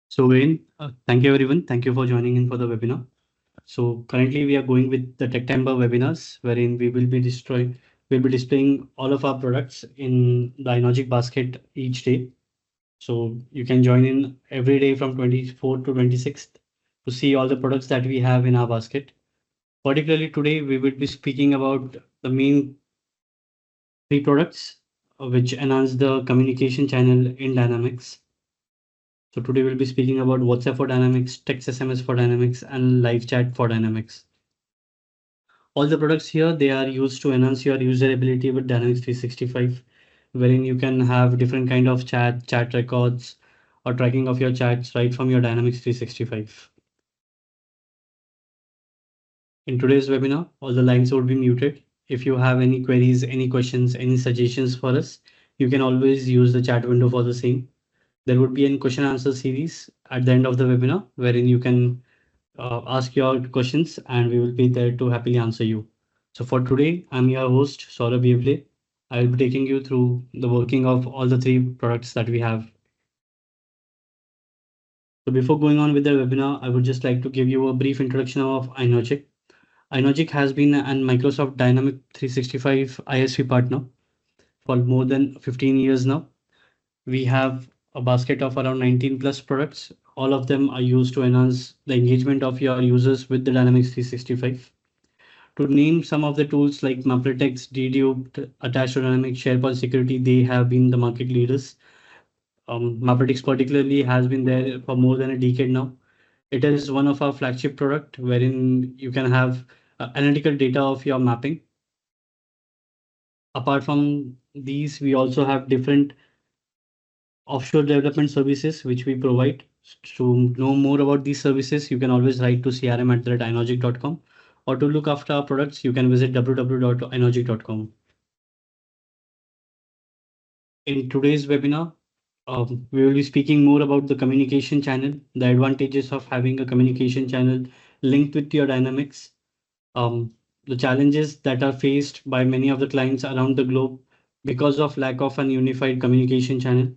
So Wayne, thank you everyone. Thank you for joining in for the webinar. So currently we are going with the Techtember webinars, wherein we'll be displaying all of our products in the Inogic basket each day. So you can join in every day from 24th to 26th to see all the products that we have in our basket. Particularly today, we will be speaking about the main three products which enhance the communication channel in Dynamics. So today we'll be speaking about WhatsApp for Dynamics, text SMS for Dynamics, and live chat for Dynamics. All the products here, they are used to enhance your usability with Dynamics 365, wherein you can have different kind of chat records, or tracking of your chats right from your Dynamics 365. In today's webinar, all the lines will be muted. If you have any queries, any questions, any suggestions for us, you can always use the chat window for the same. There would be a question answer series at the end of the webinar, wherein you can ask your questions and we will be there to happily answer you. So for today, I'm your host, Saurabh Yevle. I will be taking you through the working of all the three products that we have. So before going on with the webinar, I would just like to give you a brief introduction of Inogic. Inogic has been an Microsoft Dynamic 365 ISV partner for more than 15 years now. We have a basket of around 19 plus products. All of them are used to enhance the engagement of your users with the Dynamics 365. To name some of the tools like Mapletex, Dedupe, Attached to Dynamics, SharePoint Security, they have been the market leaders. Mapletex particularly has been there for more than a decade now. It is one of our flagship product wherein you can have analytical data of your mapping. Apart from these, we also have different offshore development services which we provide. To know more about these services, you can always write to crm@inogic.com, or to look after our products, you can visit www.inogic.com. In today's webinar, we will be speaking more about the communication channel, the advantages of having a communication channel linked with your Dynamics, the challenges that are faced by many of the clients around the globe because of lack of an unified communication channel.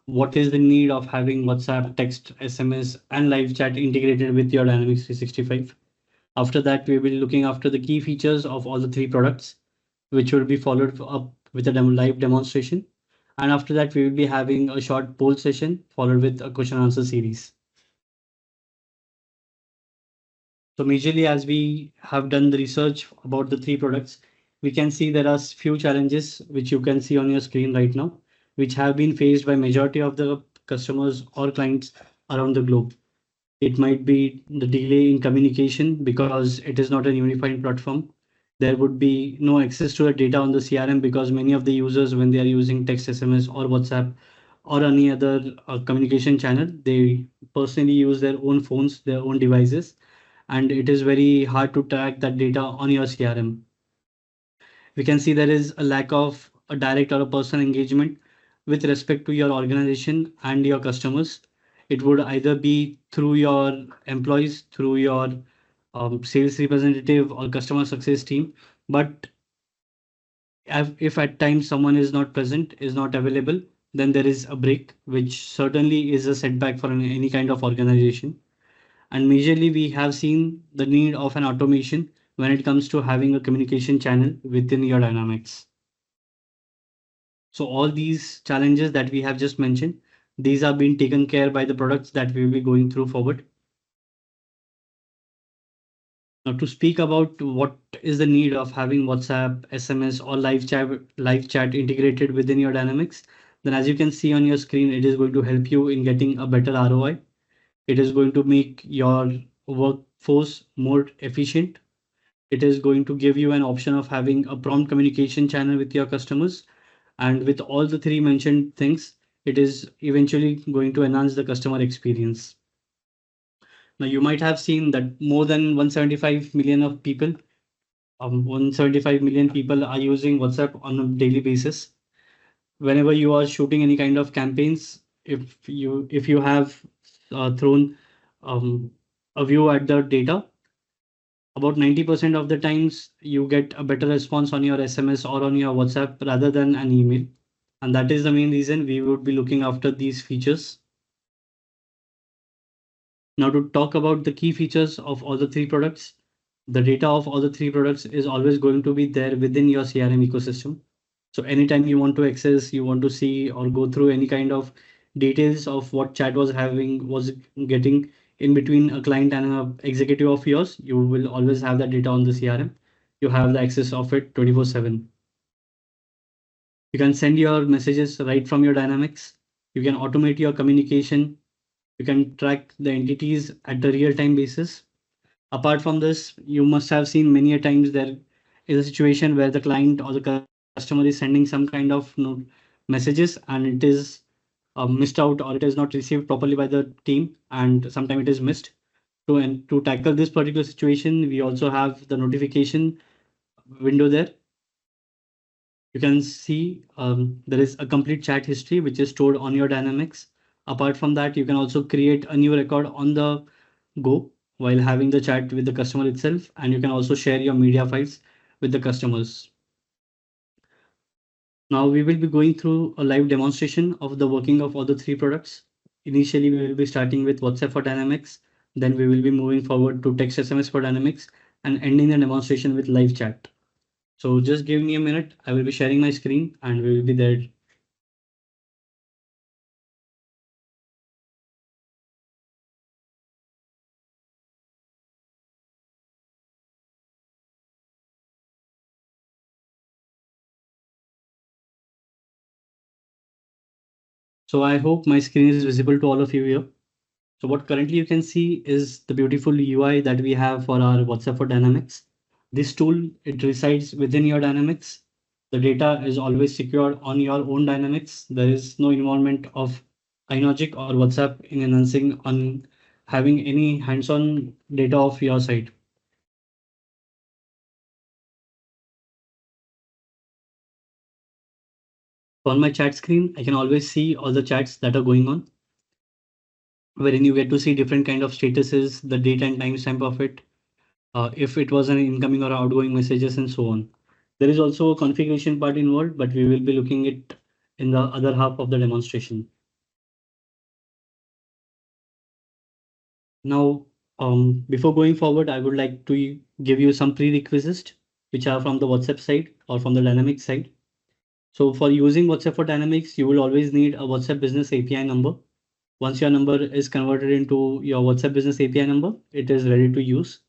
What is the need of having WhatsApp, text, SMS, and live chat integrated with your Dynamics 365? After that, we will be looking after the key features of all the three products, which will be followed up with a live demonstration. And after that, we will be having a short poll session followed with a question answer series. So majorly, as we have done the research about the three products, we can see there are few challenges which you can see on your screen right now, which have been faced by majority of the customers or clients around the globe. It might be the delay in communication because it is not a unified platform. There would be no access to the data on the CRM because many of the users, when they are using text, SMS, or WhatsApp, or any other communication channel, they personally use their own phones, their own devices, and it is very hard to track that data on your CRM. We can see there is a lack of a direct or a personal engagement with respect to your organization and your customers. It would either be through your employees, through your sales representative or customer success team. But if at times someone is not present, is not available, then there is a break, which certainly is a setback for any kind of organization. And majorly, we have seen the need of an automation when it comes to having a communication channel within your Dynamics. So all these challenges that we have just mentioned, these are being taken care by the products that we will be going through forward. Now to speak about what is the need of having WhatsApp, SMS, or live chat integrated within your Dynamics, then as you can see on your screen, it is going to help you in getting a better ROI. It is going to make your workforce more efficient. It is going to give you an option of having a prompt communication channel with your customers. And with all the three mentioned things, it is eventually going to enhance the customer experience. Now, you might have seen that more than 175 million of people, 175 million people are using WhatsApp on a daily basis. Whenever you are shooting any kind of campaigns, if you have thrown um, a view at the data, about 90% of the times you get a better response on your SMS or on your WhatsApp rather than an email. And that is the main reason we would be looking after these features. Now to talk about the key features of all the three products, the data of all the three products is always going to be there within your CRM ecosystem. So anytime you want to access, you want to see or go through any kind of details of what chat was getting in between a client and an executive of yours, you will always have that data on the CRM. You have the access of it 24/7. You can send your messages right from your Dynamics. You can automate your communication. You can track the entities at a real-time basis. Apart from this, you must have seen many a times there is a situation where the client or the customer is sending some kind of messages and it is missed out or it is not received properly by the team and sometimes it is missed. To tackle this particular situation, we also have the notification window there. You can see there is a complete chat history which is stored on your Dynamics. Apart from that, you can also create a new record on the go while having the chat with the customer itself, and you can also share your media files with the customers. Now we will be going through a live demonstration of the working of all the three products. Initially, we will be starting with WhatsApp for Dynamics, then we will be moving forward to text SMS for Dynamics and ending the demonstration with live chat. So just give me a minute. I will be sharing my screen and we will be there. So I hope my screen is visible to all of you here. So what currently you can see is the beautiful UI that we have for our WhatsApp for Dynamics. This tool, it resides within your Dynamics. The data is always secured on your own Dynamics. There is no involvement of Inogic or WhatsApp in enhancing on having any hands-on data of your side. On my chat screen, I can always see all the chats that are going on, wherein you get to see different kind of statuses, the date and timestamp of it, if it was an incoming or outgoing messages and so on. There is also a configuration part involved, but we will be looking it in the other half of the demonstration. Now, before going forward, I would like to give you some prerequisites, which are from the WhatsApp side or from the Dynamics side. So for using WhatsApp for Dynamics, you will always need a WhatsApp Business API number. Once your number is converted into your WhatsApp Business API number, it is ready to use.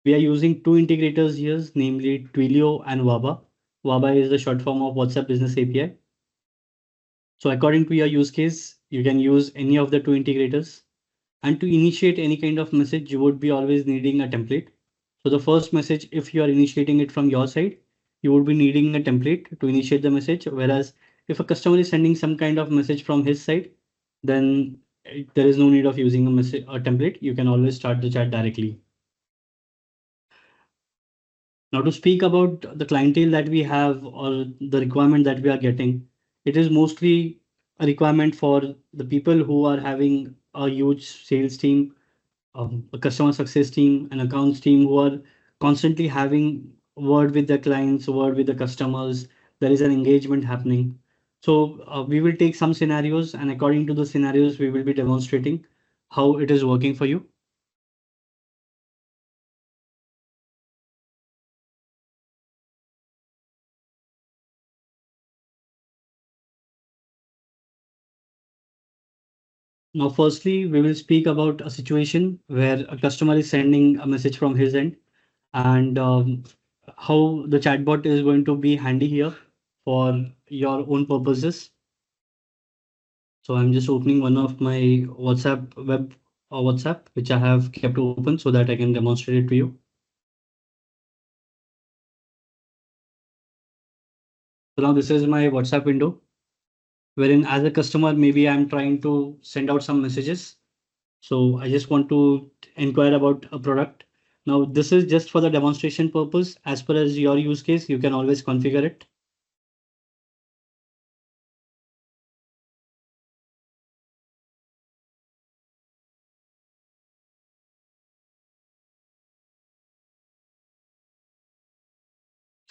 We are using two integrators here, namely Twilio and Waba. Waba is the short form of WhatsApp Business API. So according to your use case, you can use any of the two integrators. And to initiate any kind of message, you would be always needing a template. So the first message, if you are initiating it from your side, you would be needing a template to initiate the message. Whereas if a customer is sending some kind of message from his side, then there is no need of using a template. You can always start the chat directly. Now, to speak about the clientele that we have or the requirement that we are getting, it is mostly a requirement for the people who are having a huge sales team, a customer success team, an accounts team who are constantly having word with the clients, word with the customers. There is an engagement happening. So we will take some scenarios, and according to the scenarios, we will be demonstrating how it is working for you. Now, firstly, we will speak about a situation where a customer is sending a message from his end and how the chatbot is going to be handy here for your own purposes. So I'm just opening one of my WhatsApp web or WhatsApp, which I have kept open so that I can demonstrate it to you. So now this is my WhatsApp window, wherein as a customer, maybe I'm trying to send out some messages. So I just want to inquire about a product. Now this is just for the demonstration purpose. As per as your use case, you can always configure it.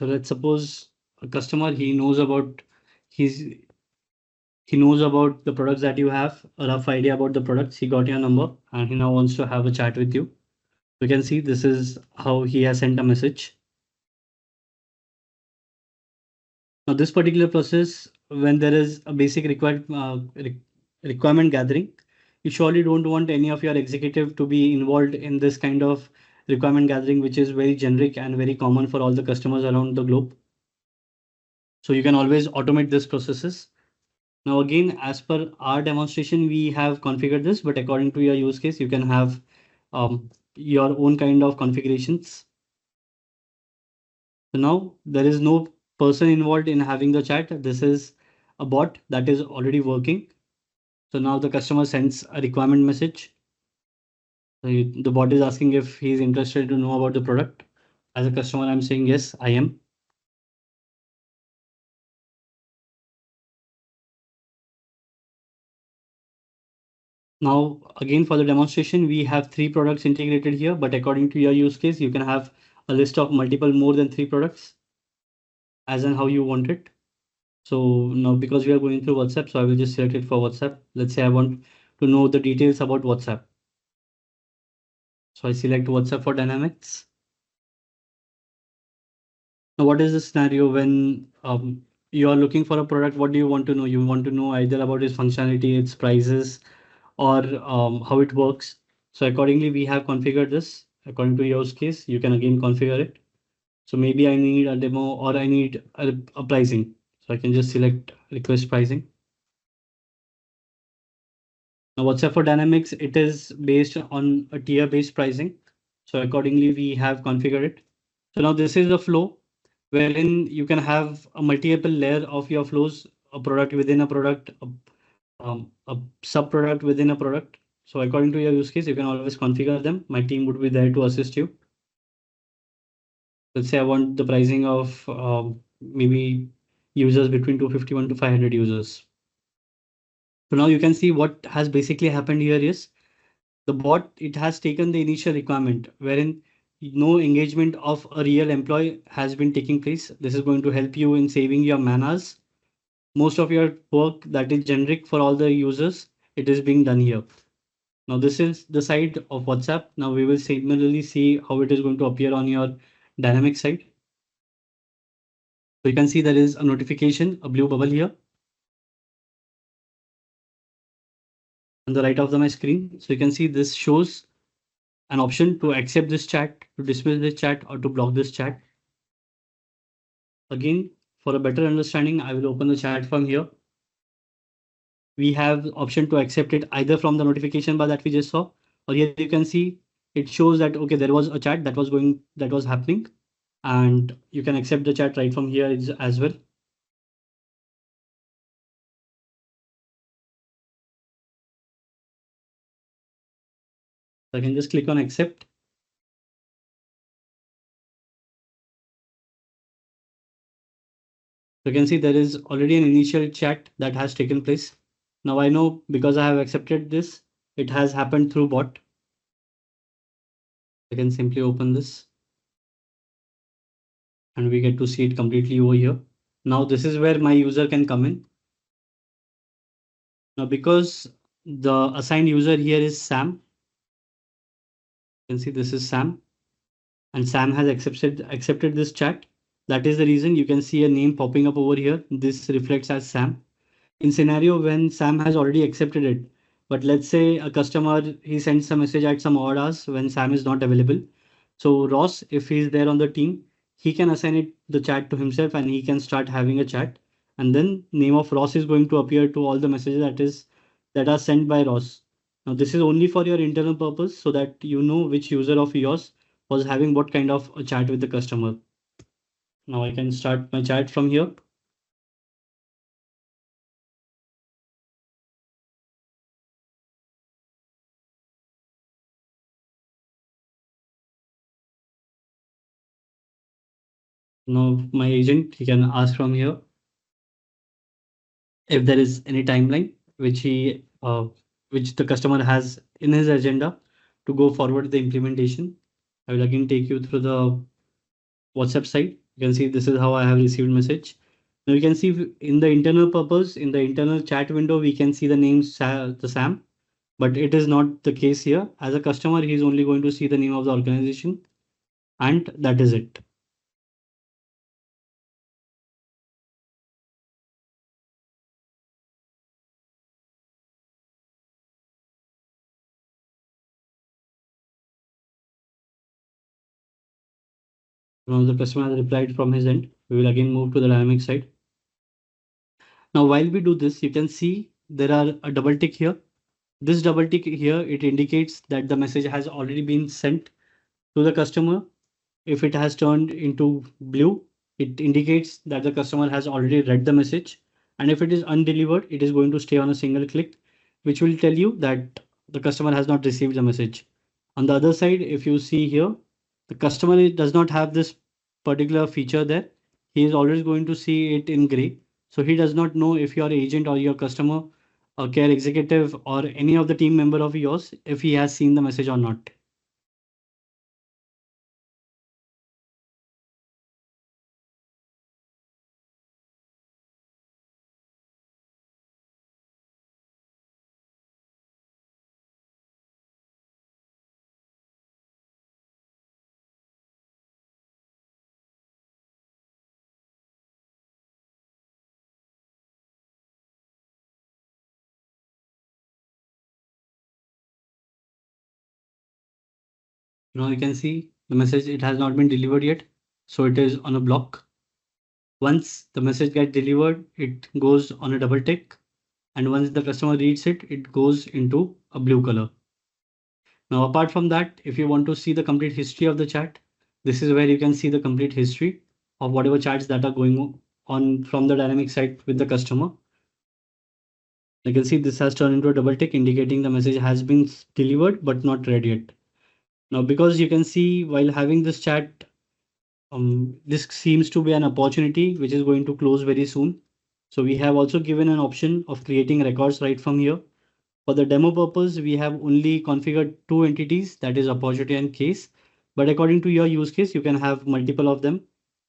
So let's suppose a customer, he knows about, he's he knows about the products that you have, a rough idea about the products. He got your number and he now wants to have a chat with you. You can see this is how he has sent a message. Now, this particular process, when there is a basic requirement gathering, you surely don't want any of your executive to be involved in this kind of requirement gathering, which is very generic and very common for all the customers around the globe. So you can always automate these processes. Now, again, as per our demonstration, we have configured this, but according to your use case, you can have your own kind of configurations. So now there is no person involved in having the chat. This is a bot that is already working. So now the customer sends a requirement message. The bot is asking if he's interested to know about the product. As a customer, I'm saying yes, I am. Now, again, for the demonstration, we have 3 products integrated here, but according to your use case, you can have a list of multiple more than 3 products as and how you want it. So now because we are going through WhatsApp, so I will just select it for WhatsApp. Let's say I want to know the details about WhatsApp. So I select WhatsApp for Dynamics. Now, what is the scenario when you are looking for a product? What do you want to know? You want to know either about its functionality, its prices, or how it works. So accordingly, we have configured this according to your use case. You can again configure it. So maybe I need a demo or I need a pricing. So I can just select request pricing. Now, WhatsApp for Dynamics, it is based on a tier-based pricing. So accordingly, we have configured it. So now this is a flow wherein you can have a multiple layer of your flows, a product within a product, a sub-product within a product. So according to your use case, you can always configure them. My team would be there to assist you. Let's say I want the pricing of maybe users between 251 to 500 users. So now you can see what has basically happened here is the bot, it has taken the initial requirement wherein no engagement of a real employee has been taking place. This is going to help you in saving your man hours. Most of your work that is generic for all the users, it is being done here. Now this is the side of WhatsApp. Now we will similarly see how it is going to appear on your dynamic side. So you can see there is a notification, a blue bubble here on the right of my screen. So you can see this shows an option to accept this chat, to dismiss this chat, or to block this chat. Again, for a better understanding, I will open the chat from here. We have the option to accept it either from the notification bar that we just saw, or here you can see it shows that, okay, there was a chat that was happening, and you can accept the chat right from here as well. So I can just click on accept. You can see there is already an initial chat that has taken place. Now I know because I have accepted this, it has happened through bot. I can simply open this and we get to see it completely over here. Now this is where my user can come in. Now because the assigned user here is Sam, you can see this is Sam and Sam has accepted this chat. That is the reason you can see a name popping up over here. This reflects as Sam. In scenario when Sam has already accepted it, but let's say a customer, he sends a message at some odd hours when Sam is not available. So Ross, if he's there on the team, he can assign it the chat to himself and he can start having a chat. And then name of Ross is going to appear to all the messages that are sent by Ross. Now this is only for your internal purpose so that you know which user of yours was having what kind of a chat with the customer. Now I can start my chat from here. Now my agent, he can ask from here if there is any timeline which the customer has in his agenda to go forward the implementation. I will again take you through the WhatsApp site. You can see this is how I have received message. Now you can see in the internal purpose, in the internal chat window, we can see the name the Sam, but it is not the case here. As a customer, he is only going to see the name of the organization, and that is it. Now the customer has replied from his end. We will again move to the dynamic side. Now, while we do this, you can see there are a double tick here. This double tick here, it indicates that the message has already been sent to the customer. If it has turned into blue, it indicates that the customer has already read the message. And if it is undelivered, it is going to stay on a single click, which will tell you that the customer has not received the message. On the other side, if you see here, the customer does not have this particular feature there. He is always going to see it in gray. So he does not know if your agent or your customer or care executive or any of the team member of yours, if he has seen the message or not. Now you can see the message, it has not been delivered yet. So it is on a block. Once the message gets delivered, it goes on a double tick. And once the customer reads it, it goes into a blue color. Now, apart from that, if you want to see the complete history of the chat, this is where you can see the complete history of whatever chats that are going on from the dynamic side with the customer. You can see this has turned into a double tick indicating the message has been delivered but not read yet. Now, because you can see while having this chat, this seems to be an opportunity which is going to close very soon. So we have also given an option of creating records right from here. For the demo purpose, we have only configured two entities, that is opportunity and case. But according to your use case, you can have multiple of them,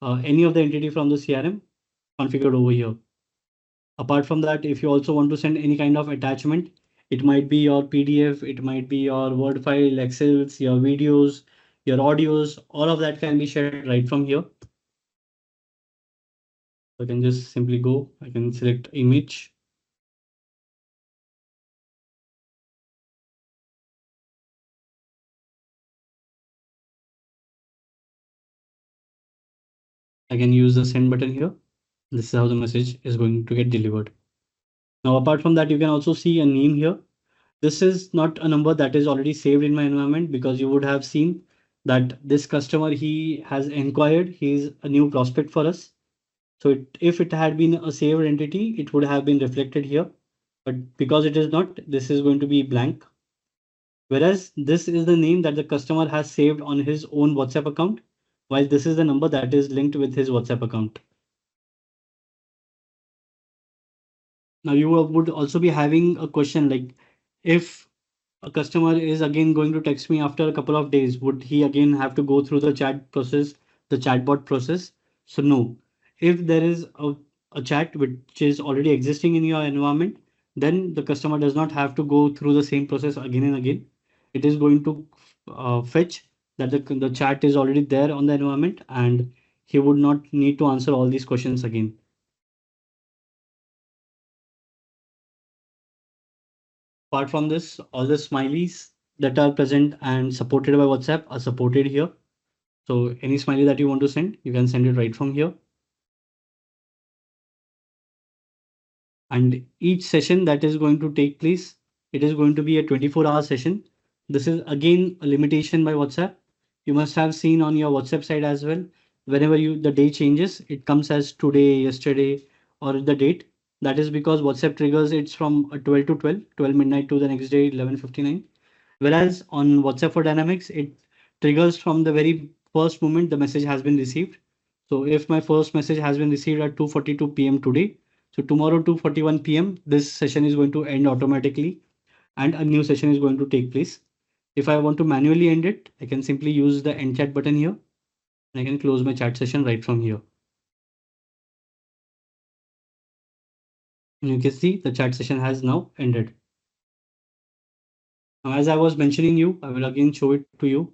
any of the entity from the CRM configured over here. Apart from that, if you also want to send any kind of attachment, it might be your PDF, it might be your Word file, Excels, your videos, your audios, all of that can be shared right from here. I can just simply go, I can select image. I can use the send button here. This is how the message is going to get delivered. Now, apart from that, you can also see a name here. This is not a number that is already saved in my environment because you would have seen that this customer, he has inquired, he is a new prospect for us. So if it had been a saved entity, it would have been reflected here. But because it is not, this is going to be blank. Whereas this is the name that the customer has saved on his own WhatsApp account, while this is the number that is linked with his WhatsApp account. Now you would also be having a question like, if a customer is again going to text me after a couple of days, would he again have to go through the chat process, the chatbot process? So no. If there is a chat which is already existing in your environment, then the customer does not have to go through the same process again and again. It is going to fetch that the chat is already there on the environment, and he would not need to answer all these questions again. Apart from this, all the smileys that are present and supported by WhatsApp are supported here. So any smiley that you want to send, you can send it right from here. And each session that is going to take place, it is going to be a 24-hour session. This is again a limitation by WhatsApp. You must have seen on your WhatsApp side as well. Whenever the day changes, it comes as today, yesterday, or the date. That is because WhatsApp triggers it's from 12 to 12, 12 midnight to the next day, 11:59. Whereas on WhatsApp for Dynamics, it triggers from the very first moment the message has been received. So if my first message has been received at 2:42 p.m. today, so tomorrow 2:41 p.m. this session is going to end automatically and a new session is going to take place. If I want to manually end it, I can simply use the end chat button here and I can close my chat session right from here. And you can see the chat session has now ended. Now, as I was mentioning you, I will again show it to you.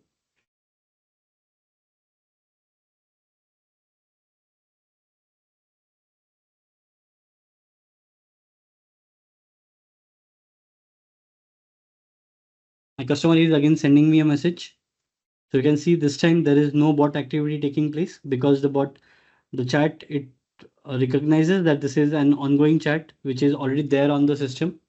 My customer is again sending me a message. So you can see this time there is no bot activity taking place because the chat, it recognizes that this is an ongoing chat which is already there on the system.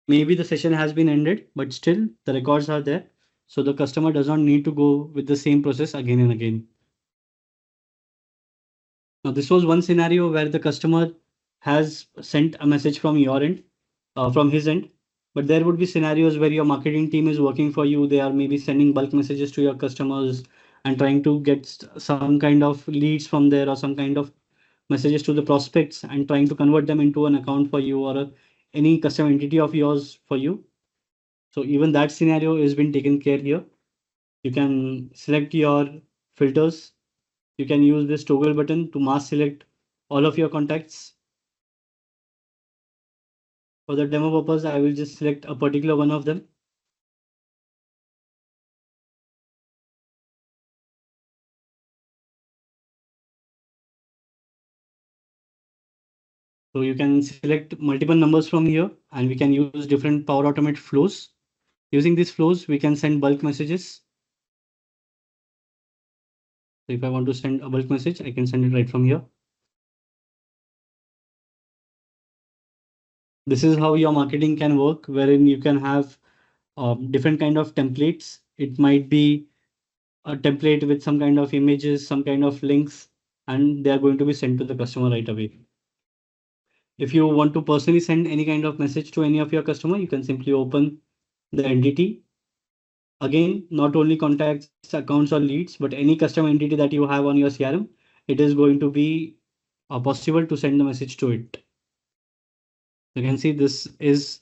Maybe the session has been ended, but still the records are there. So the customer does not need to go with the same process again and again. Now, this was one scenario where the customer has sent a message from your end, from his end. But there would be scenarios where your marketing team is working for you. They are maybe sending bulk messages to your customers and trying to get some kind of leads from there or some kind of messages to the prospects and trying to convert them into an account for you or any custom entity of yours for you. So even that scenario has been taken care here. You can select your filters. You can use this toggle button to mass select all of your contacts. For the demo purpose, I will just select a particular one of them. So you can select multiple numbers from here and we can use different Power Automate flows. Using these flows, we can send bulk messages. So if I want to send a bulk message, I can send it right from here. This is how your marketing can work, wherein you can have different kind of templates. It might be a template with some kind of images, some kind of links, and they are going to be sent to the customer right away. If you want to personally send any kind of message to any of your customer, you can simply open the entity. Again, not only contacts, accounts, or leads, but any custom entity that you have on your CRM, it is going to be possible to send the message to it. You can see this is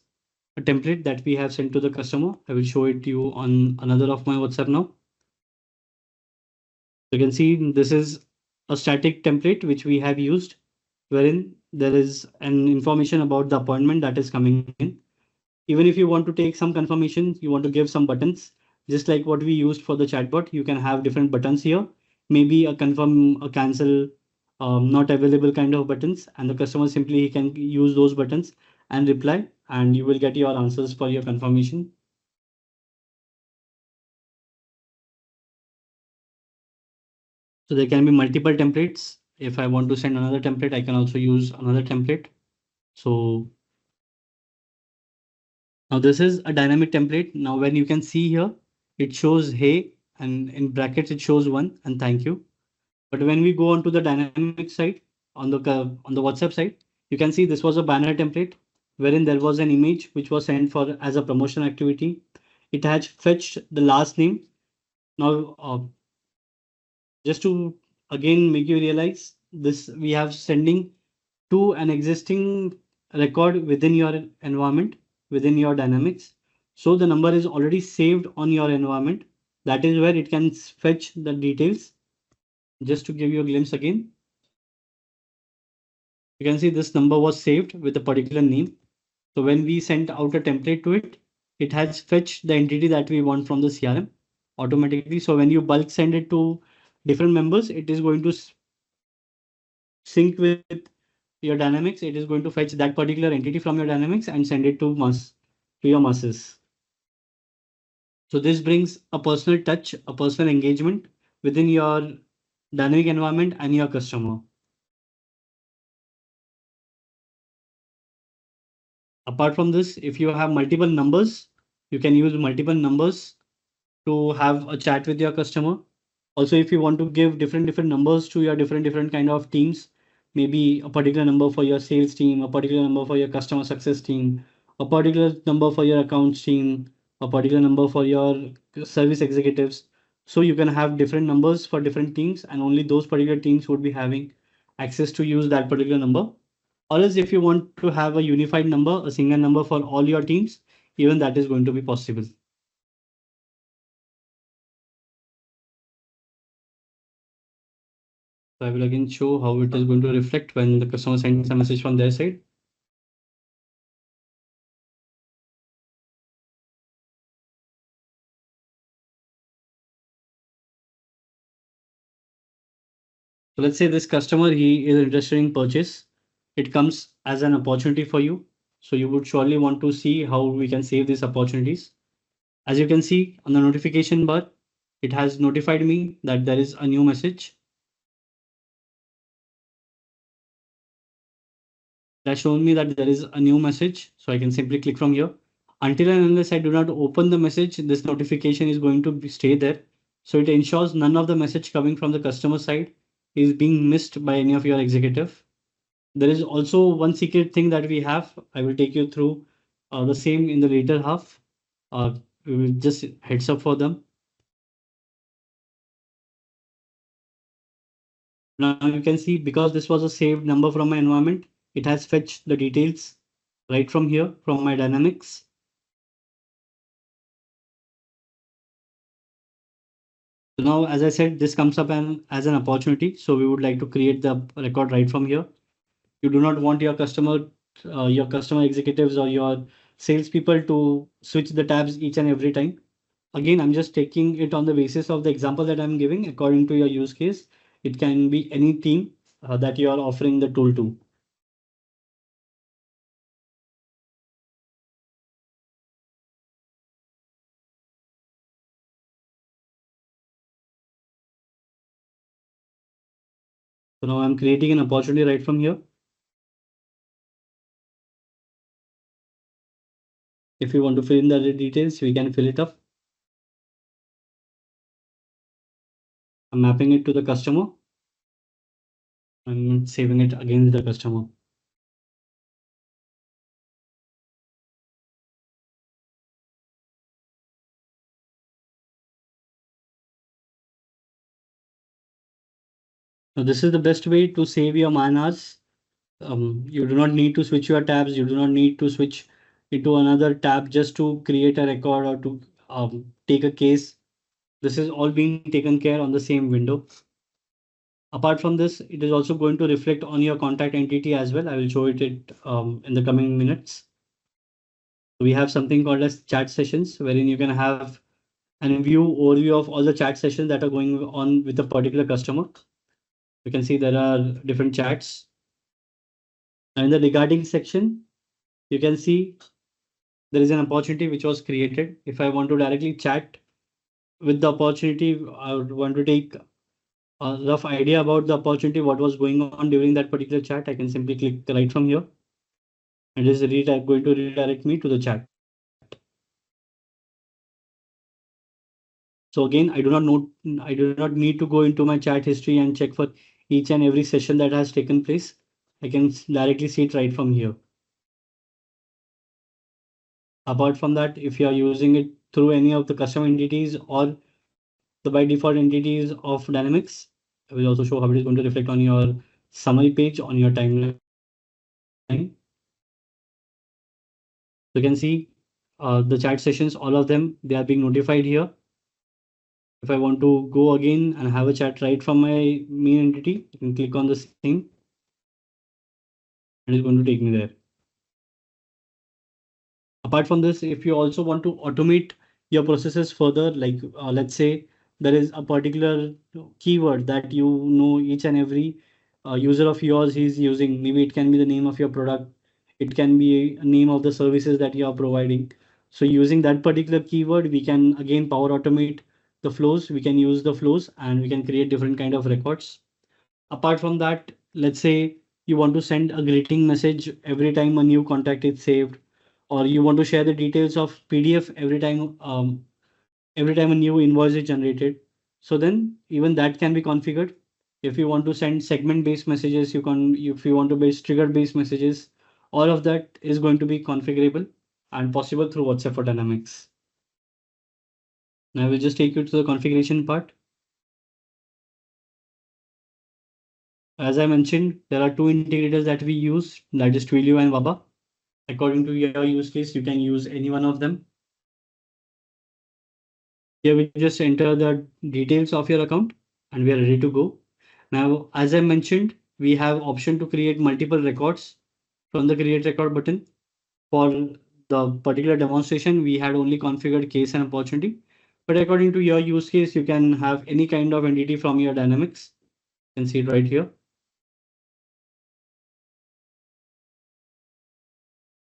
a template that we have sent to the customer. I will show it to you on another of my WhatsApp now. You can see this is a static template which we have used, wherein there is an information about the appointment that is coming in. Even if you want to take some confirmation, you want to give some buttons, just like what we used for the chatbot, you can have different buttons here. Maybe a confirm, a cancel, not available kind of buttons, and the customer simply he can use those buttons and reply, and you will get your answers for your confirmation. So there can be multiple templates. If I want to send another template, I can also use another template. So now this is a dynamic template. Now when you can see here, it shows hey, and in brackets it shows one and thank you. But when we go on to the dynamic side, on the WhatsApp side, you can see this was a banner template wherein there was an image which was sent for as a promotion activity. It has fetched the last name. Now, just to again make you realize this, we have sending to an existing record within your environment, within your dynamics. So the number is already saved on your environment. That is where it can fetch the details. Just to give you a glimpse again, you can see this number was saved with a particular name. So when we sent out a template to it, it has fetched the entity that we want from the CRM automatically. So when you bulk send it to different members, it is going to sync with your dynamics. It is going to fetch that particular entity from your dynamics and send it to your masses. So this brings a personal touch, a personal engagement within your dynamic environment and your customer. Apart from this, if you have multiple numbers, you can use multiple numbers to have a chat with your customer. Also, if you want to give different numbers to your different kind of teams, maybe a particular number for your sales team, a particular number for your customer success team, a particular number for your accounts team, a particular number for your service executives. So you can have different numbers for different teams, and only those particular teams would be having access to use that particular number. Or else if you want to have a unified number, a single number for all your teams, even that is going to be possible. So I will again show how it is going to reflect when the customer sends a message from their side. So let's say this customer, he is interested in purchase. It comes as an opportunity for you. So you would surely want to see how we can save these opportunities. As you can see on the notification bar, it has notified me that there is a new message. That's shown me that there is a new message. So I can simply click from here. Until and unless I do not open the message, this notification is going to stay there. So it ensures none of the message coming from the customer side is being missed by any of your executive. There is also one secret thing that we have. I will take you through the same in the later half. We will just heads up for them. Now you can see because this was a saved number from my environment, it has fetched the details right from here from my dynamics. So now, as I said, this comes up as an opportunity. So we would like to create the record right from here. You do not want your customer executives or your salespeople to switch the tabs each and every time. Again, I'm just taking it on the basis of the example that I'm giving according to your use case. It can be any team that you are offering the tool to. So now I'm creating an opportunity right from here. If you want to fill in the details, we can fill it up. I'm mapping it to the customer. I'm saving it against the customer. So this is the best way to save your man hours. You do not need to switch your tabs. You do not need to switch into another tab just to create a record or to take a case. This is all being taken care on the same window. Apart from this, it is also going to reflect on your contact entity as well. I will show it in the coming minutes. We have something called as chat sessions, wherein you can have an overview of all the chat sessions that are going on with a particular customer. You can see there are different chats. And in the regarding section, you can see there is an opportunity which was created. If I want to directly chat with the opportunity, I would want to take a rough idea about the opportunity, what was going on during that particular chat. I can simply click right from here. It is going to redirect me to the chat. So again, I do not need to go into my chat history and check for each and every session that has taken place. I can directly see it right from here. Apart from that, if you are using it through any of the custom entities or the by default entities of Dynamics, I will also show how it is going to reflect on your summary page on your timeline. You can see the chat sessions, all of them, they are being notified here. If I want to go again and have a chat right from my main entity, I can click on the same and it's going to take me there. Apart from this, if you also want to automate your processes further, like let's say there is a particular keyword that you know each and every user of yours is using. Maybe it can be the name of your product. It can be a name of the services that you are providing. So using that particular keyword, we can again power automate the flows. We can use the flows and we can create different kind of records. Apart from that, let's say you want to send a greeting message every time a new contact is saved, or you want to share the details of PDF every time a new invoice is generated. So then even that can be configured. If you want to send segment based messages, you can. If you want to base trigger based messages, all of that is going to be configurable and possible through WhatsApp for Dynamics. Now I will just take you to the configuration part. As I mentioned, there are two integrators that we use, that is Twilio and Waba. According to your use case, you can use any one of them. Here we just enter the details of your account and we are ready to go. Now, as I mentioned, we have option to create multiple records from the create record button. For the particular demonstration, we had only configured case and opportunity. But according to your use case, you can have any kind of entity from your Dynamics. You can see it right here.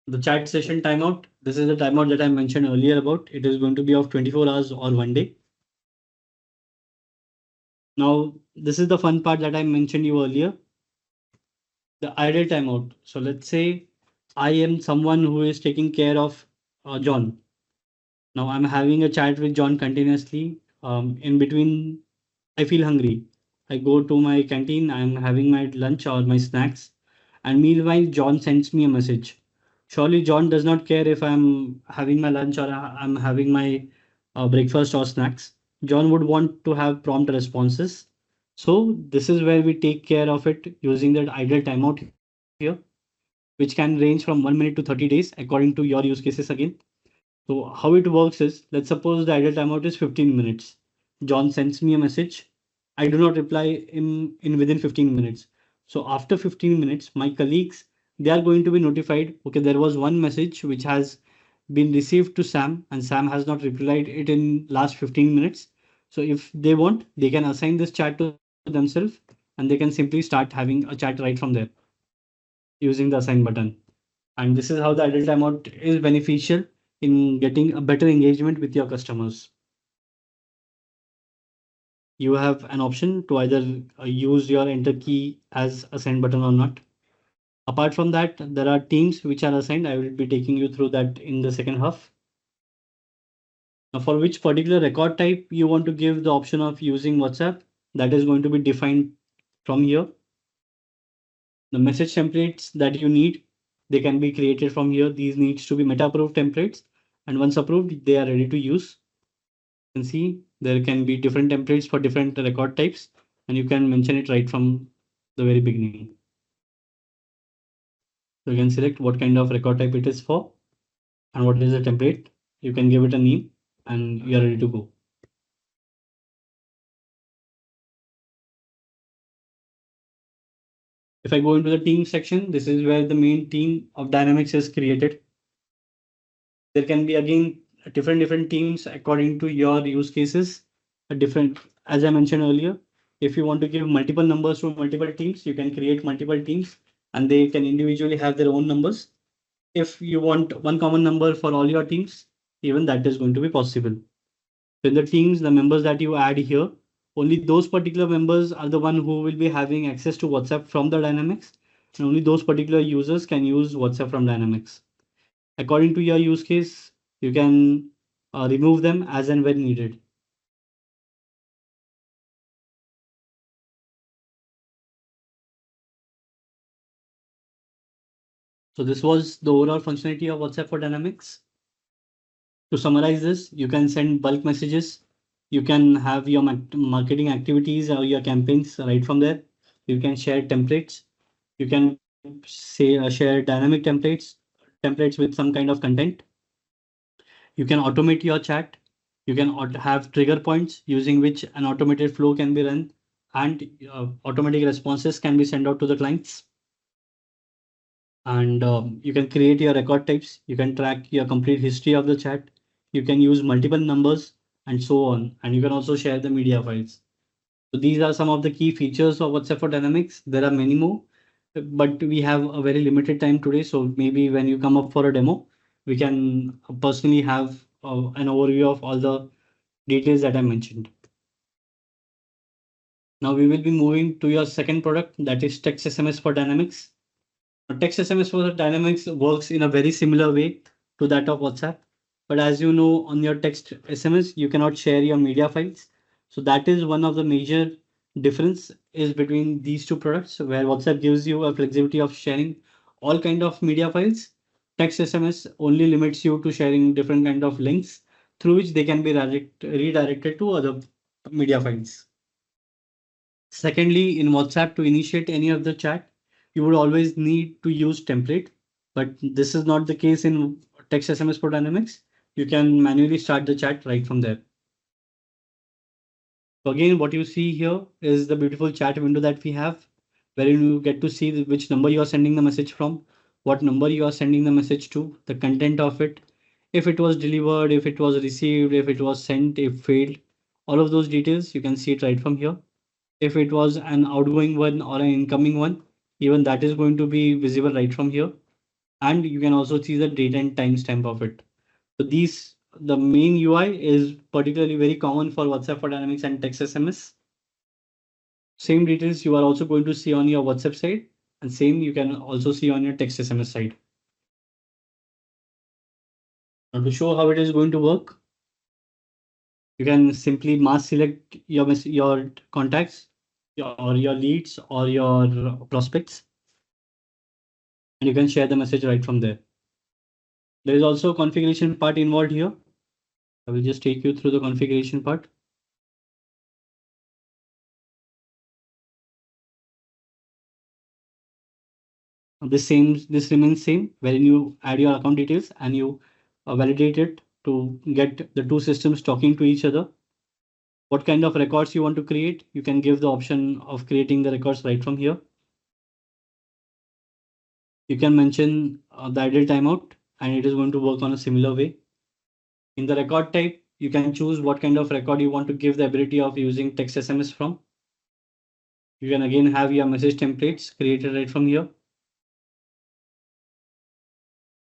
The chat session timeout. This is the timeout that I mentioned earlier about. It is going to be of 24 hours or 1 day. Now, this is the fun part that I mentioned you earlier, the idle timeout. So let's say I am someone who is taking care of John. Now I'm having a chat with John continuously. In between, I feel hungry. I go to my canteen, I'm having my lunch or my snacks, and meanwhile, John sends me a message. Surely, John does not care if I'm having my lunch or I'm having my breakfast or snacks. John would want to have prompt responses. So, this is where we take care of it using that idle timeout here, which can range from 1 minute to 30 days according to your use cases again. So how it works is, let's suppose the idle timeout is 15 minutes. John sends me a message. I do not reply in within 15 minutes. So after 15 minutes, my colleagues, they are going to be notified. Okay, there was one message which has been received to Sam and Sam has not replied it in last 15 minutes. So if they want, they can assign this chat to themselves and they can simply start having a chat right from there using the assign button. And this is how the idle timeout is beneficial in getting a better engagement with your customers. You have an option to either use your enter key as a send button or not. Apart from that, there are teams which are assigned. I will be taking you through that in the second half. Now, for which particular record type you want to give the option of using WhatsApp, that is going to be defined from here. The message templates that you need, they can be created from here. These needs to be meta approved templates, and once approved, they are ready to use. You can see there can be different templates for different record types, and you can mention it right from the very beginning. So you can select what kind of record type it is for and what is the template. You can give it a name and you're ready to go. If I go into the team section, this is where the main team of Dynamics is created. There can be again different teams according to your use cases. A different, as I mentioned earlier, if you want to give multiple numbers to multiple teams, you can create multiple teams and they can individually have their own numbers. If you want one common number for all your teams, even that is going to be possible. So in the teams, the members that you add here, only those particular members are the one who will be having access to WhatsApp from the Dynamics, and only those particular users can use WhatsApp from Dynamics. According to your use case, you can remove them as and when needed. So this was the overall functionality of WhatsApp for Dynamics. To summarize this, you can send bulk messages. You can have your marketing activities or your campaigns right from there. You can share templates. You can say share dynamic templates with some kind of content. You can automate your chat. You can have trigger points using which an automated flow can be run and automatic responses can be sent out to the clients. And you can create your record types. You can track your complete history of the chat. You can use multiple numbers and so on. And you can also share the media files. So these are some of the key features of WhatsApp for Dynamics. There are many more, but we have a very limited time today. So maybe when you come up for a demo, we can personally have an overview of all the details that I mentioned. Now we will be moving to your second product, that is Text SMS for Dynamics. Text SMS for Dynamics works in a very similar way to that of WhatsApp. But as you know, on your text SMS, you cannot share your media files. So that is one of the major difference is between these two products, where WhatsApp gives you a flexibility of sharing all kind of media files. Text SMS only limits you to sharing different kind of links through which they can be redirected to other media files. Secondly, in WhatsApp, to initiate any of the chat, you would always need to use template, but this is not the case in text SMS for Dynamics. You can manually start the chat right from there. So again, what you see here is the beautiful chat window that we have, where you get to see which number you are sending the message from, what number you are sending the message to, the content of it, if it was delivered, if it was received, if it was sent, if failed, all of those details, you can see it right from here. If it was an outgoing one or an incoming one, even that is going to be visible right from here. And you can also see the date and timestamp of it. So the main UI is particularly very common for WhatsApp for Dynamics and text SMS. Same details you are also going to see on your WhatsApp side, and same you can also see on your text SMS side. Now to show how it is going to work, you can simply mass select your contacts, or your leads or your prospects, and you can share the message right from there. There is also a configuration part involved here. I will just take you through the configuration part. This remains same, wherein you add your account details and you validate it to get the two systems talking to each other. What kind of records you want to create, you can give the option of creating the records right from here. You can mention the idle timeout, and it is going to work on a similar way. In the record type, you can choose what kind of record you want to give the ability of using text SMS from. You can again have your message templates created right from here.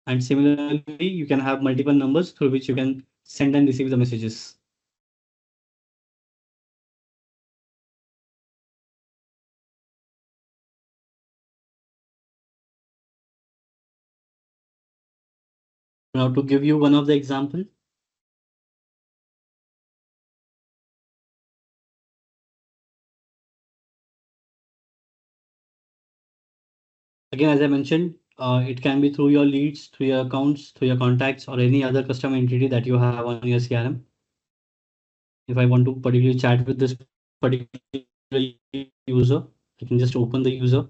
And similarly, you can have multiple numbers through which you can send and receive the messages. Now to give you one of the example, again, as I mentioned, it can be through your leads, through your accounts, through your contacts, or any other custom entity that you have on your CRM. If I want to particularly chat with this particular user, I can just open the user.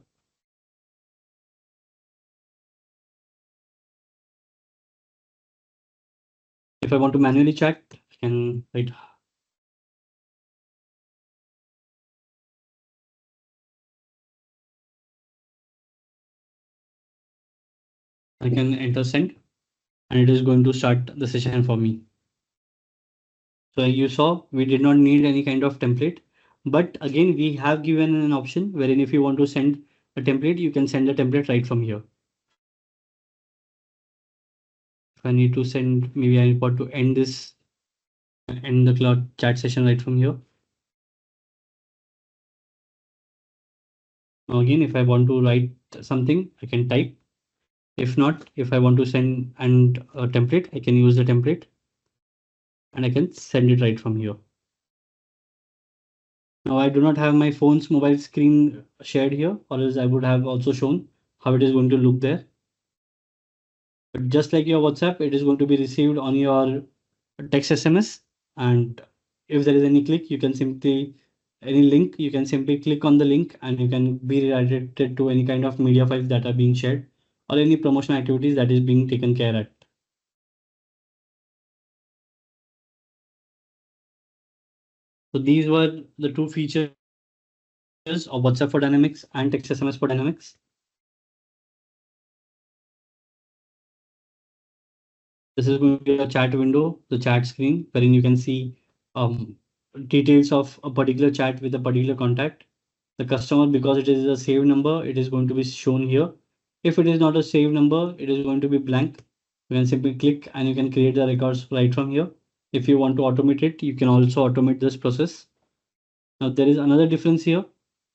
If I want to manually chat, I can write. I can enter send, and it is going to start the session for me. So you saw we did not need any kind of template, but again, we have given an option wherein if you want to send a template, you can send the template right from here. If I need to send, maybe I want to end the cloud chat session right from here. Now again, if I want to write something, I can type. If not, if I want to send and a template, I can use the template and I can send it right from here. Now I do not have my phone's mobile screen shared here, or else I would have also shown how it is going to look there. But just like your WhatsApp, it is going to be received on your text SMS. And if there is any click, you can simply any link, you can simply click on the link and you can be redirected to any kind of media files that are being shared or any promotion activities that is being taken care at. So these were the two features of WhatsApp for Dynamics and text SMS for Dynamics. This is going to be a chat window, the chat screen, wherein you can see um, details of a particular chat with a particular contact. The customer, because it is a saved number, it is going to be shown here. If it is not a saved number, it is going to be blank. You can simply click and you can create the records right from here. If you want to automate it, you can also automate this process. Now there is another difference here.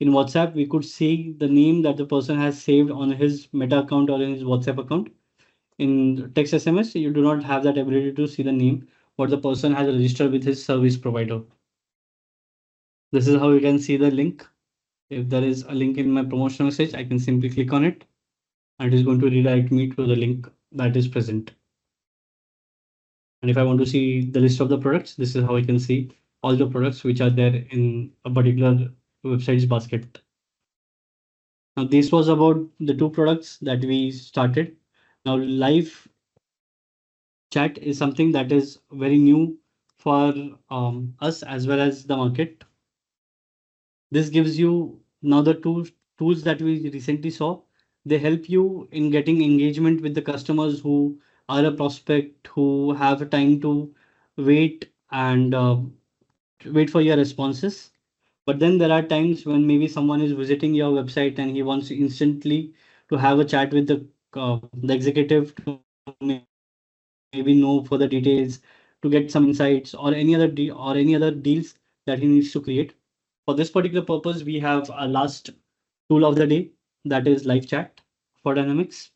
In WhatsApp, we could see the name that the person has saved on his Meta account or in his WhatsApp account. In text SMS, you do not have that ability to see the name what the person has registered with his service provider. This is how you can see the link. If there is a link in my promotional message, I can simply click on it and it is going to redirect me to the link that is present. And if I want to see the list of the products, this is how I can see all the products which are there in a particular website's basket. Now, this was about the two products that we started. Now, live chat is something that is very new for us as well as the market. This gives you now the two tools that we recently saw. They help you in getting engagement with the customers who are a prospect, who have time to wait and wait for your responses. But then there are times when maybe someone is visiting your website and he wants instantly to have a chat with the executive to maybe know further details, to get some insights or any other deals that he needs to create. For this particular purpose, we have our last tool of the day, that is live chat for Dynamics.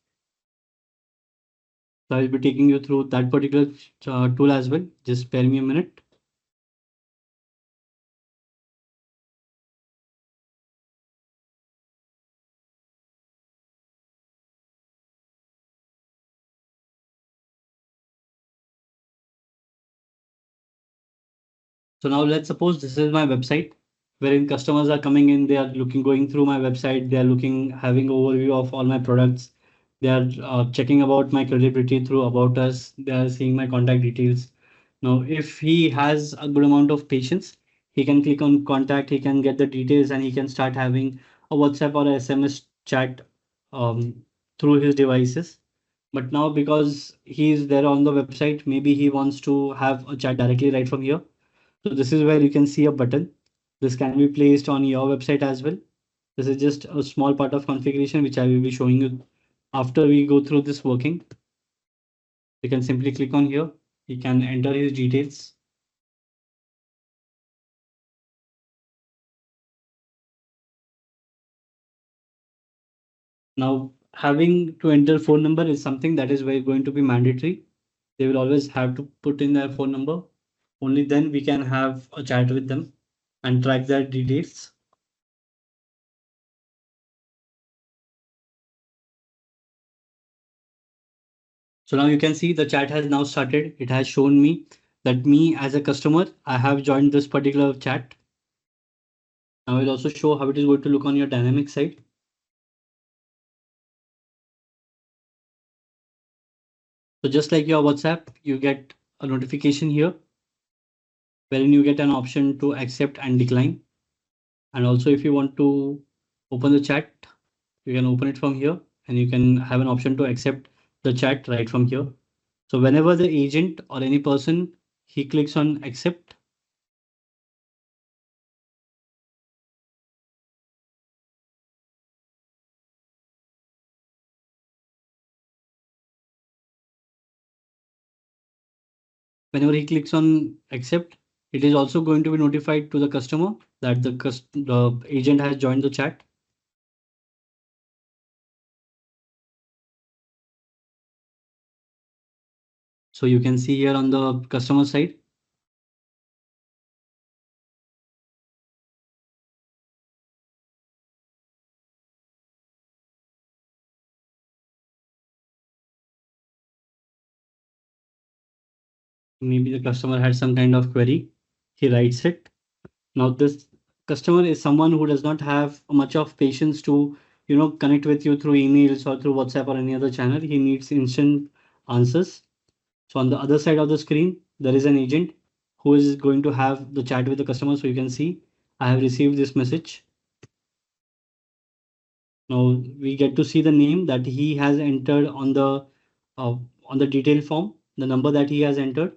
So I will be taking you through that particular tool as well. Just spare me a minute. So now let's suppose this is my website wherein customers are coming in, they are going through my website, they are having overview of all my products. They are checking about my credibility through about us. They are seeing my contact details. Now, if he has a good amount of patience, he can click on contact, he can get the details and he can start having a WhatsApp or a SMS chat um, through his devices. But now because he is there on the website, maybe he wants to have a chat directly right from here. So this is where you can see a button. This can be placed on your website as well. This is just a small part of configuration which I will be showing you after we go through this working. You can simply click on here. He can enter his details. Now, having to enter phone number is something that is going to be mandatory. They will always have to put in their phone number. Only then we can have a chat with them and track their details. So now you can see the chat has now started. It has shown me that me as a customer, I have joined this particular chat. I will also show how it is going to look on your dynamic side. So just like your WhatsApp, you get a notification here wherein you get an option to accept and decline. And also if you want to open the chat, you can open it from here and you can have an option to accept the chat right from here. So whenever the agent or any person, he clicks on accept, whenever he clicks on accept, it is also going to be notified to the customer that the agent has joined the chat. So you can see here on the customer side, maybe the customer had some kind of query. He writes it. Now this customer is someone who does not have much of patience to, connect with you through emails or through WhatsApp or any other channel. He needs instant answers. So on the other side of the screen, there is an agent who is going to have the chat with the customer. So you can see, I have received this message. Now we get to see the name that he has entered uh, on the detail form, the number that he has entered.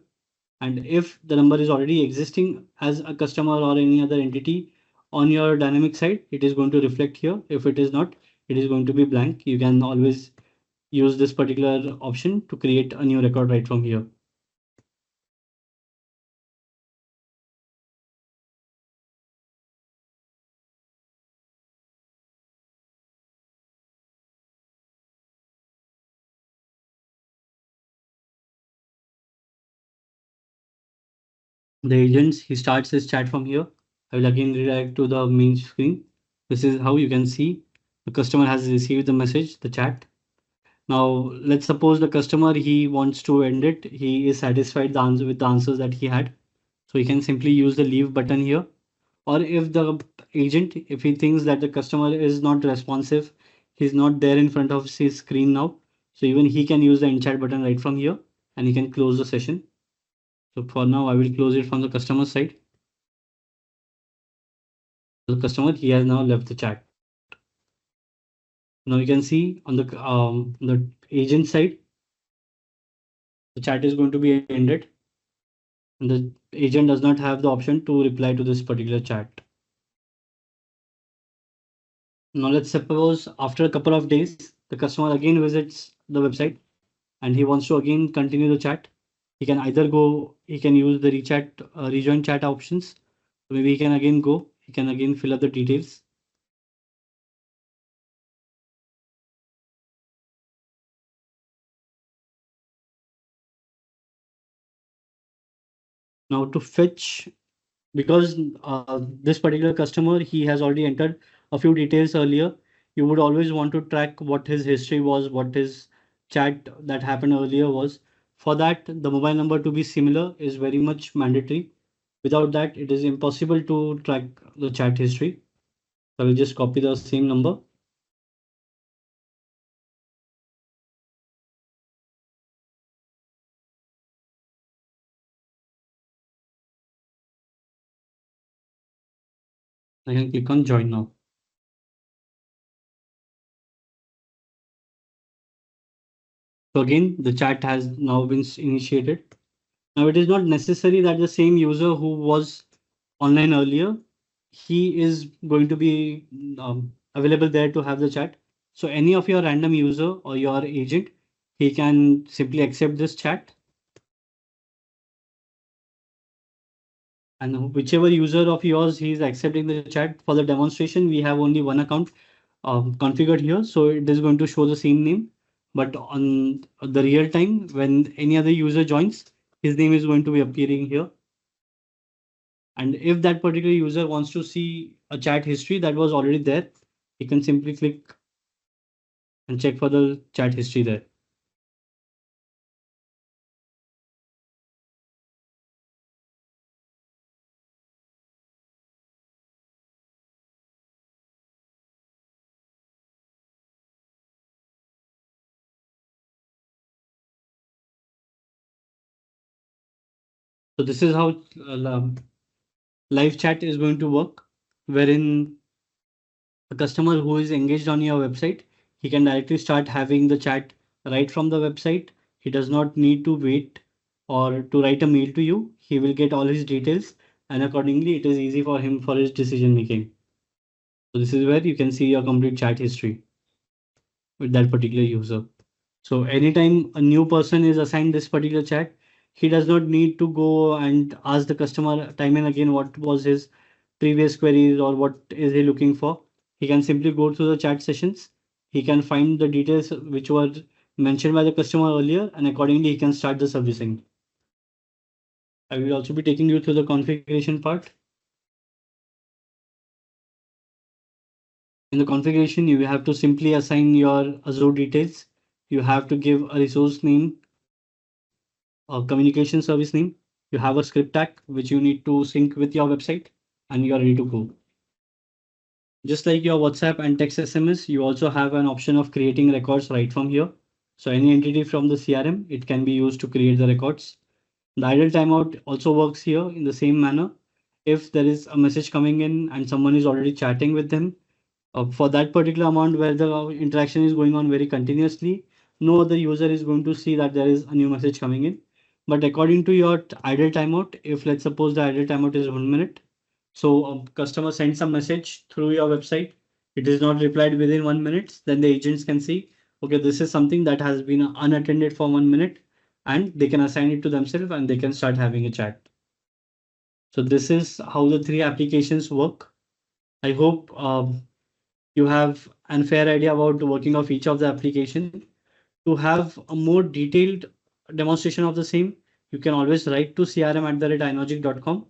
And if the number is already existing as a customer or any other entity on your dynamic side, it is going to reflect here. If it is not, it is going to be blank. You can always use this particular option to create a new record right from here. The agents, he starts his chat from here. I will again redirect to the main screen. This is how you can see the customer has received the message, the chat. Now, let's suppose the customer, he wants to end it. He is satisfied with the answers that he had. So he can simply use the leave button here. Or if the agent, if he thinks that the customer is not responsive, he's not there in front of his screen now. So even he can use the end chat button right from here and he can close the session. So for now, I will close it from the customer side. The customer, he has now left the chat. Now you can see on the agent side, the chat is going to be ended. And the agent does not have the option to reply to this particular chat. Now let's suppose after a couple of days, the customer again visits the website and he wants to again continue the chat. He can use the rejoin chat options. Maybe he can again fill up the details. Now to fetch, because this particular customer, he has already entered a few details earlier. You would always want to track what his history was, what his chat that happened earlier was. For that, the mobile number to be similar is very much mandatory. Without that, it is impossible to track the chat history. So I will just copy the same number. I can click on join now. So again, the chat has now been initiated. Now it is not necessary that the same user who was online earlier, he is going to be available there to have the chat. So any of your random user or your agent, he can simply accept this chat. And whichever user of yours he is accepting the chat for the demonstration, we have only one account configured here. So it is going to show the same name. But on the real time, when any other user joins, his name is going to be appearing here. And if that particular user wants to see a chat history that was already there, he can simply click and check for the chat history there. So this is how live chat is going to work, wherein a customer who is engaged on your website, he can directly start having the chat right from the website. He does not need to wait or to write a mail to you. He will get all his details, and accordingly, it is easy for him for his decision making. So this is where you can see your complete chat history with that particular user. So anytime a new person is assigned this particular chat, he does not need to go and ask the customer time and again what was his previous queries or what is he looking for. He can simply go through the chat sessions. He can find the details which were mentioned by the customer earlier, and accordingly he can start the servicing. I will also be taking you through the configuration part. In the configuration, you have to simply assign your Azure details. You have to give a resource name, a communication service name. You have a script tag which you need to sync with your website, and you are ready to go. Just like your WhatsApp and text SMS, you also have an option of creating records right from here. So any entity from the CRM, it can be used to create the records. The idle timeout also works here in the same manner. If there is a message coming in and someone is already chatting with them, for that particular amount where the interaction is going on very continuously, no other user is going to see that there is a new message coming in. But according to your idle timeout, if let's suppose the idle timeout is 1 minute, so a customer sends a message through your website, it is not replied within 1 minute, then the agents can see, okay, this is something that has been unattended for 1 minute, and they can assign it to themselves and they can start having a chat. So this is how the three applications work. I hope you have an fair idea about the working of each of the application. To have a more detailed demonstration of the same, you can always write to crm@inogic.com,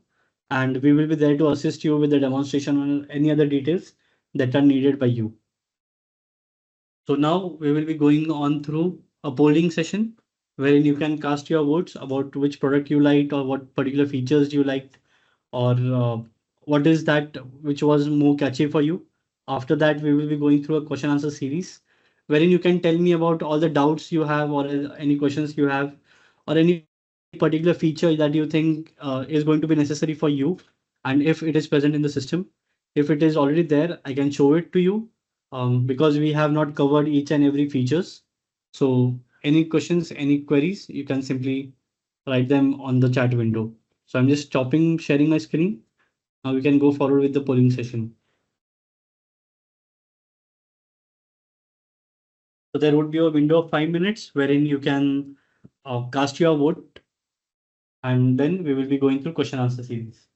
and we will be there to assist you with the demonstration on any other details that are needed by you. So now we will be going on through a polling session wherein you can cast your votes about which product you liked or what particular features you liked, or what is that which was more catchy for you. After that, we will be going through a question answer series wherein you can tell me about all the doubts you have or any questions you have or any particular feature that you think is going to be necessary for you, and if it is present in the system. If it is already there, I can show it to you, because we have not covered each and every features. So any questions, any queries, you can simply write them on the chat window. So I'm just stopping sharing my screen. Now we can go forward with the polling session. So there would be a window of 5 minutes wherein you can cast your vote, and then we will be going through question answer series.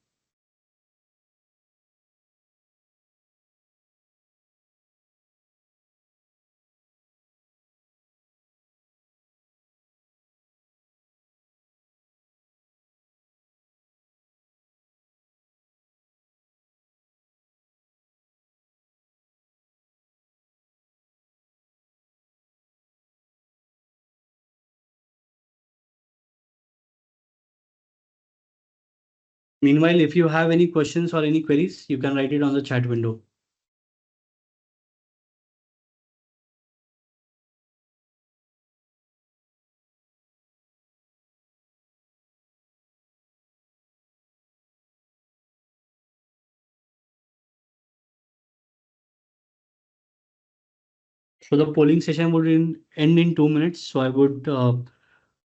Meanwhile, if you have any questions or any queries, you can write it on the chat window. So the polling session would end in 2 minutes. So I would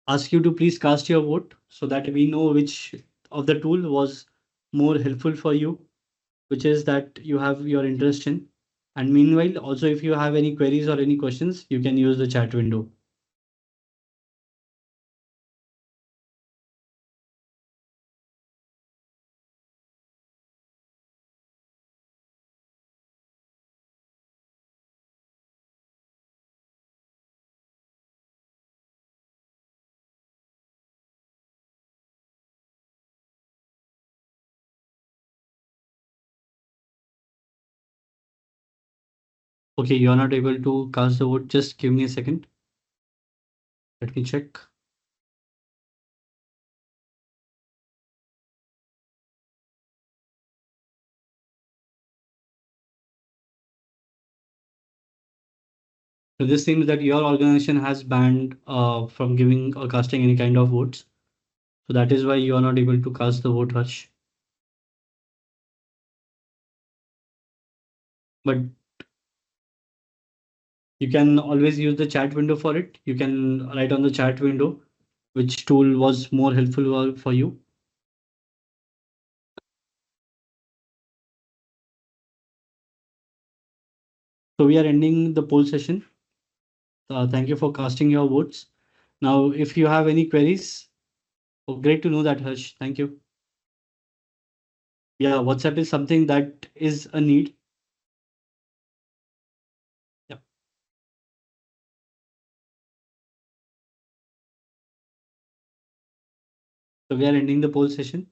ask you to please cast your vote so that we know which of the tool was more helpful for you, which is that you have your interest in. And meanwhile, also if you have any queries or any questions, you can use the chat window. Okay, you're not able to cast the vote. Just give me a second. Let me check. So this seems that your organization has banned from giving or casting any kind of votes. So that is why you are not able to cast the vote, Harsh. But you can always use the chat window for it. You can write on the chat window which tool was more helpful for you. So we are ending the poll session. Thank you for casting your votes. Now, if you have any queries, oh, great to know that, Harsh. Thank you. Yeah, WhatsApp is something that is a need. Yeah. So we are ending the poll session.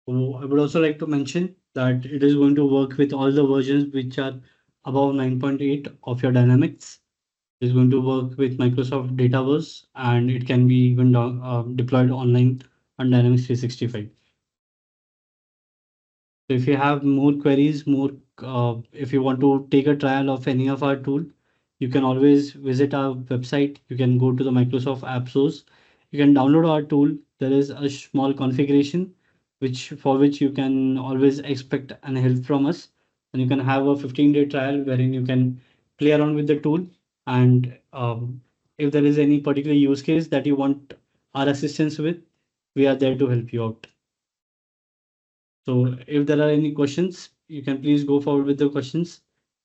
So I would also like to mention that it is going to work with all the versions which are above 9.8 of your Dynamics. It is going to work with Microsoft Dataverse, and it can be even deployed online on Dynamics 365. So if you have more queries, if you want to take a trial of any of our tool, you can always visit our website. You can go to the Microsoft App Source. You can download our tool. There is a small configuration which you can always expect and help from us. And you can have a 15-day trial wherein you can play around with the tool. And if there is any particular use case that you want our assistance with, we are there to help you out. So if there are any questions, you can please go forward with the questions,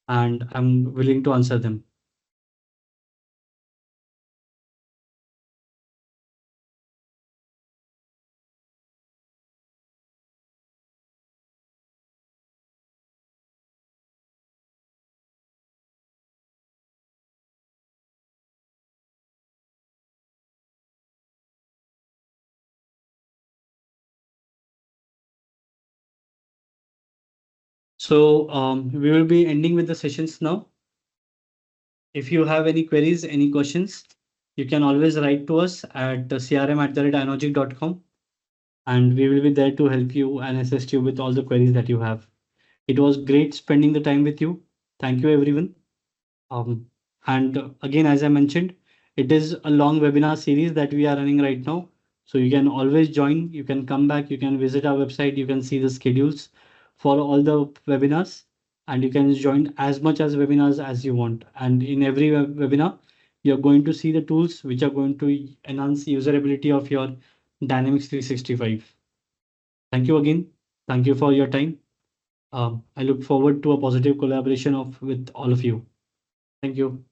and I'm willing to answer them. So we will be ending with the sessions now. If you have any queries, any questions, you can always write to us at crm@inogic.com, and we will be there to help you and assist you with all the queries that you have. It was great spending the time with you. Thank you, everyone. And again, as I mentioned, it is a long webinar series that we are running right now. So you can always join, you can come back, you can visit our website, you can see the schedules for all the webinars, and you can join as much as webinars as you want. And in every webinar, you're going to see the tools which are going to enhance usability of your Dynamics 365. Thank you again. Thank you for your time. I look forward to a positive collaboration with all of you. Thank you.